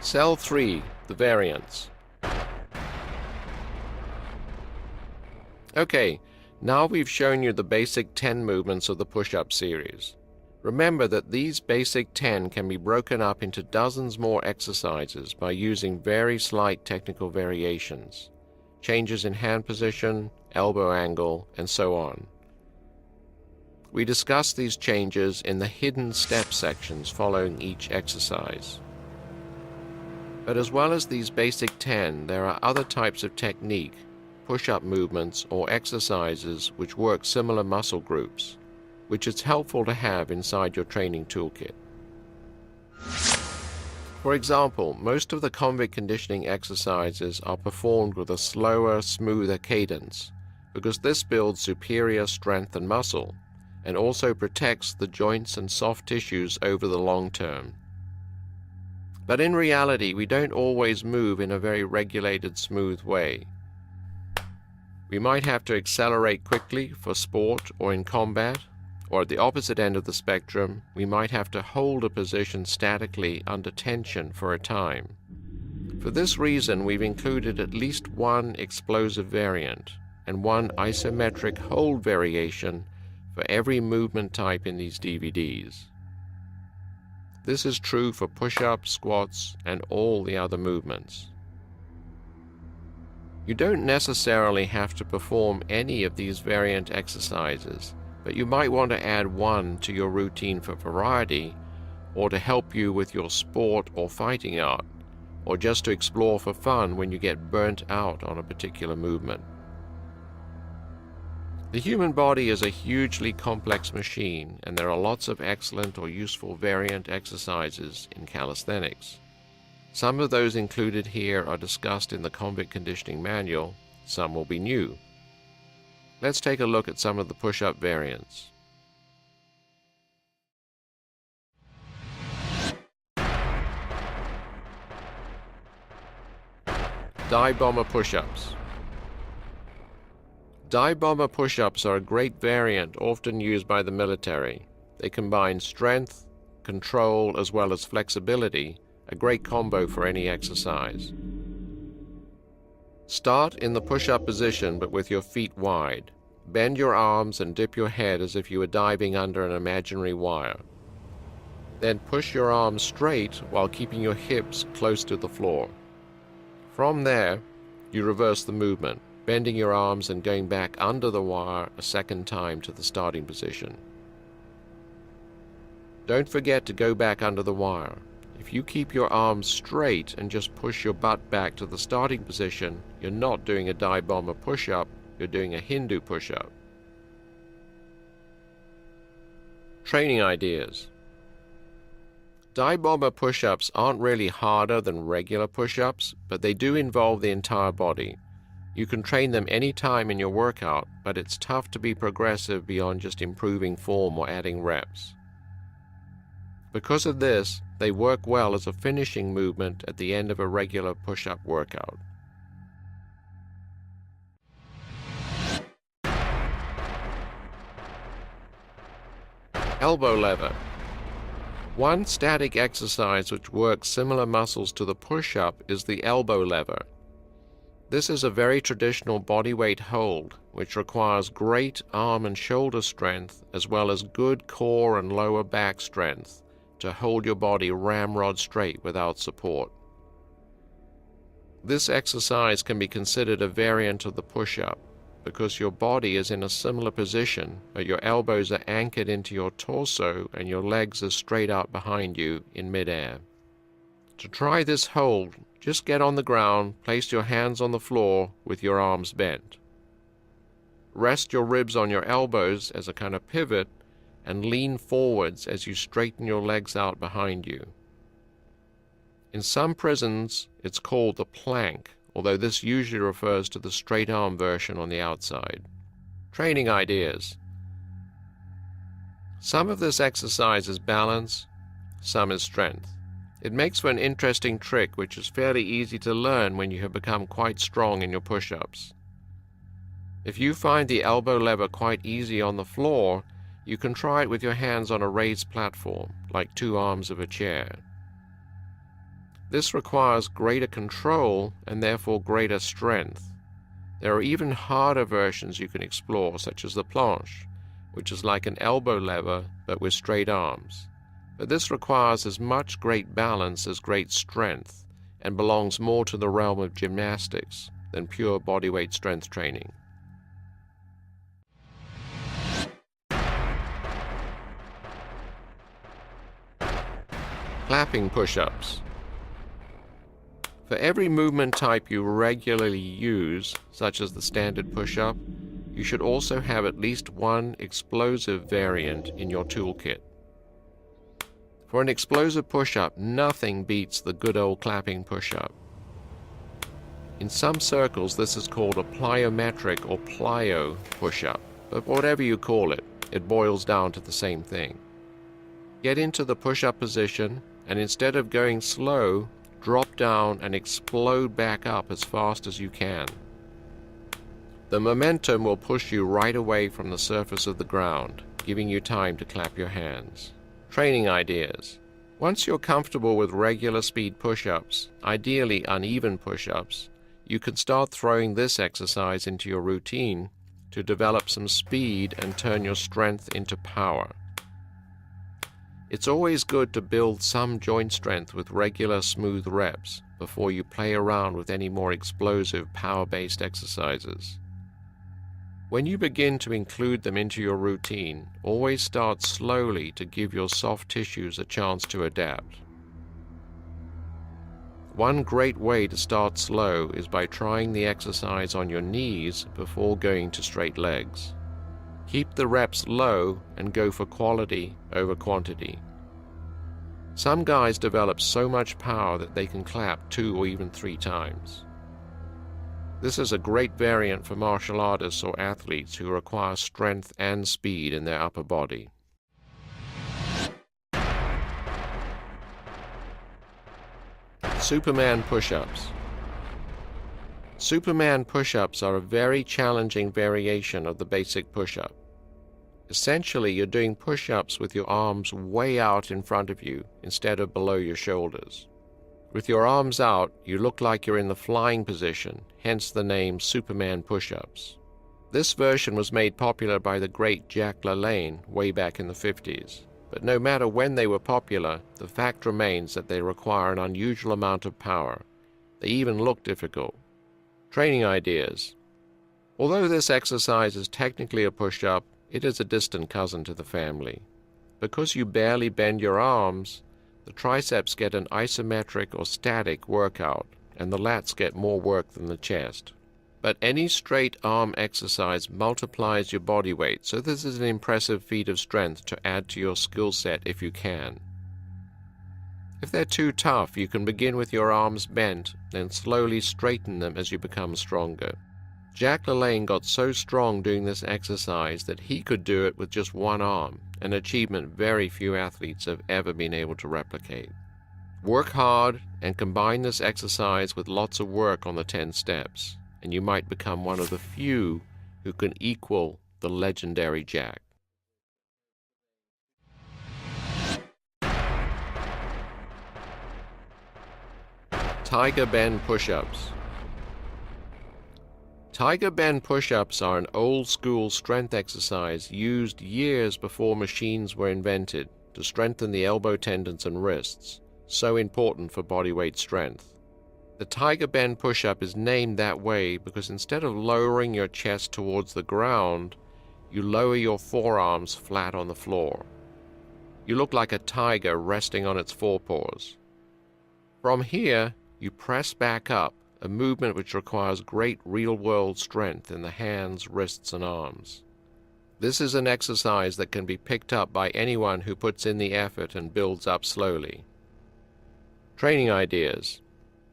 Cell 3, the variants. Okay, now we've shown you the basic 10 movements of the push-up series. Remember that these basic 10 can be broken up into dozens more exercises by using very slight technical variations, changes in hand position, elbow angle, and so on. We discuss these changes in the hidden step sections following each exercise. But as well as these basic 10, there are other types of technique, push-up movements or exercises which work similar muscle groups, which it's helpful to have inside your training toolkit. For example, most of the convict conditioning exercises are performed with a slower, smoother cadence, because this builds superior strength and muscle, and also protects the joints and soft tissues over the long term. But in reality, we don't always move in a very regulated, smooth way. We might have to accelerate quickly for sport or in combat, or at the opposite end of the spectrum, we might have to hold a position statically under tension for a time. For this reason, we've included at least one explosive variant and one isometric hold variation for every movement type in these DVDs. This is true for push-ups, squats, and all the other movements. You don't necessarily have to perform any of these variant exercises, but you might want to add one to your routine for variety, or to help you with your sport or fighting art, or just to explore for fun when you get burnt out on a particular movement. The human body is a hugely complex machine, and there are lots of excellent or useful variant exercises in calisthenics. Some of those included here are discussed in the Convict Conditioning Manual, some will be new. Let's take a look at some of the push-up variants. Dive bomber push-ups. Dive bomber push-ups are a great variant often used by the military. They combine strength, control, as well as flexibility, a great combo for any exercise. Start in the push-up position but with your feet wide. Bend your arms and dip your head as if you were diving under an imaginary wire. Then push your arms straight while keeping your hips close to the floor. From there, you reverse the movement, bending your arms and going back under the wire a second time to the starting position. Don't forget to go back under the wire. If you keep your arms straight and just push your butt back to the starting position, you're not doing a dive bomber push-up, you're doing a Hindu push-up. Training ideas. Dive bomber push-ups aren't really harder than regular push-ups, but they do involve the entire body. You can train them any time in your workout, but it's tough to be progressive beyond just improving form or adding reps. Because of this, they work well as a finishing movement at the end of a regular push-up workout. Elbow lever. One static exercise which works similar muscles to the push-up is the elbow lever. This is a very traditional bodyweight hold, which requires great arm and shoulder strength as well as good core and lower back strength to hold your body ramrod straight without support. This exercise can be considered a variant of the push-up because your body is in a similar position, but your elbows are anchored into your torso and your legs are straight out behind you in midair. To try this hold, just get on the ground, place your hands on the floor with your arms bent. Rest your ribs on your elbows as a kind of pivot and lean forwards as you straighten your legs out behind you. In some prisons, it's called the plank, although this usually refers to the straight arm version on the outside. Training ideas. Some of this exercise is balance, some is strength. It makes for an interesting trick which is fairly easy to learn when you have become quite strong in your push-ups. If you find the elbow lever quite easy on the floor, you can try it with your hands on a raised platform, like two arms of a chair. This requires greater control and therefore greater strength. There are even harder versions you can explore, such as the planche, which is like an elbow lever but with straight arms. But this requires as much great balance as great strength and belongs more to the realm of gymnastics than pure bodyweight strength training. Clapping push-ups. For every movement type you regularly use, such as the standard push-up, you should also have at least one explosive variant in your toolkit. For an explosive push-up, nothing beats the good old clapping push-up. In some circles, this is called a plyometric or plyo push-up, but whatever you call it, it boils down to the same thing. Get into the push-up position, and instead of going slow, drop down and explode back up as fast as you can. The momentum will push you right away from the surface of the ground, giving you time to clap your hands. Training ideas. Once you're comfortable with regular speed push-ups, ideally uneven push-ups, you can start throwing this exercise into your routine to develop some speed and turn your strength into power. It's always good to build some joint strength with regular smooth reps before you play around with any more explosive power-based exercises. When you begin to include them into your routine, always start slowly to give your soft tissues a chance to adapt. One great way to start slow is by trying the exercise on your knees before going to straight legs. Keep the reps low and go for quality over quantity. Some guys develop so much power that they can clap 2 or even 3 times. This is a great variant for martial artists or athletes who require strength and speed in their upper body. Superman push-ups. Superman push-ups are a very challenging variation of the basic push-up. Essentially, you're doing push-ups with your arms way out in front of you instead of below your shoulders. With your arms out, you look like you're in the flying position, hence the name Superman push-ups. This version was made popular by the great Jack LaLanne way back in the 50s. But no matter when they were popular, the fact remains that they require an unusual amount of power. They even look difficult. Training ideas. Although this exercise is technically a push-up, it is a distant cousin to the family. Because you barely bend your arms, the triceps get an isometric or static workout, and the lats get more work than the chest. But any straight arm exercise multiplies your body weight, so this is an impressive feat of strength to add to your skill set if you can. If they're too tough, you can begin with your arms bent, then slowly straighten them as you become stronger. Jack LaLanne got so strong doing this exercise that he could do it with just one arm, an achievement very few athletes have ever been able to replicate. Work hard and combine this exercise with lots of work on the 10 steps, and you might become one of the few who can equal the legendary Jack. Tiger bend push-ups. Tiger bend push-ups are an old-school strength exercise used years before machines were invented to strengthen the elbow tendons and wrists, so important for bodyweight strength. The tiger bend push-up is named that way because instead of lowering your chest towards the ground, you lower your forearms flat on the floor. You look like a tiger resting on its forepaws. From here, you press back up, a movement which requires great real-world strength in the hands, wrists, and arms. This is an exercise that can be picked up by anyone who puts in the effort and builds up slowly. Training ideas.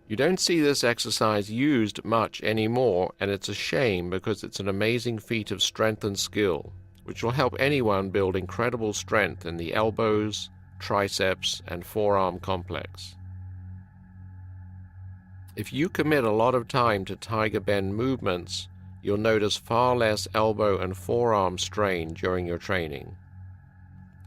You don't see this exercise used much anymore, and it's a shame because it's an amazing feat of strength and skill, which will help anyone build incredible strength in the elbows, triceps, and forearm complex. If you commit a lot of time to tiger bend movements, you'll notice far less elbow and forearm strain during your training.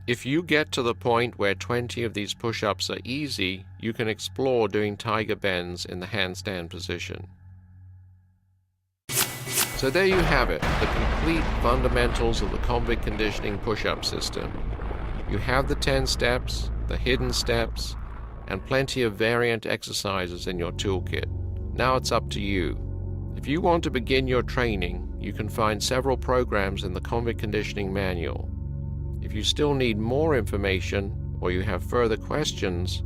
If you get to the point where 20 of these push-ups are easy, you can explore doing tiger bends in the handstand position. So there you have it, the complete fundamentals of the convict conditioning push-up system. You have the 10 steps, the hidden steps, and plenty of variant exercises in your toolkit. Now it's up to you. If you want to begin your training, you can find several programs in the Convict Conditioning Manual. If you still need more information or you have further questions,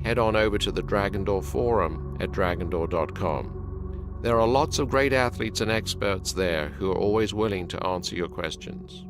head on over to the Dragon Door forum at dragondoor.com. There are lots of great athletes and experts there who are always willing to answer your questions.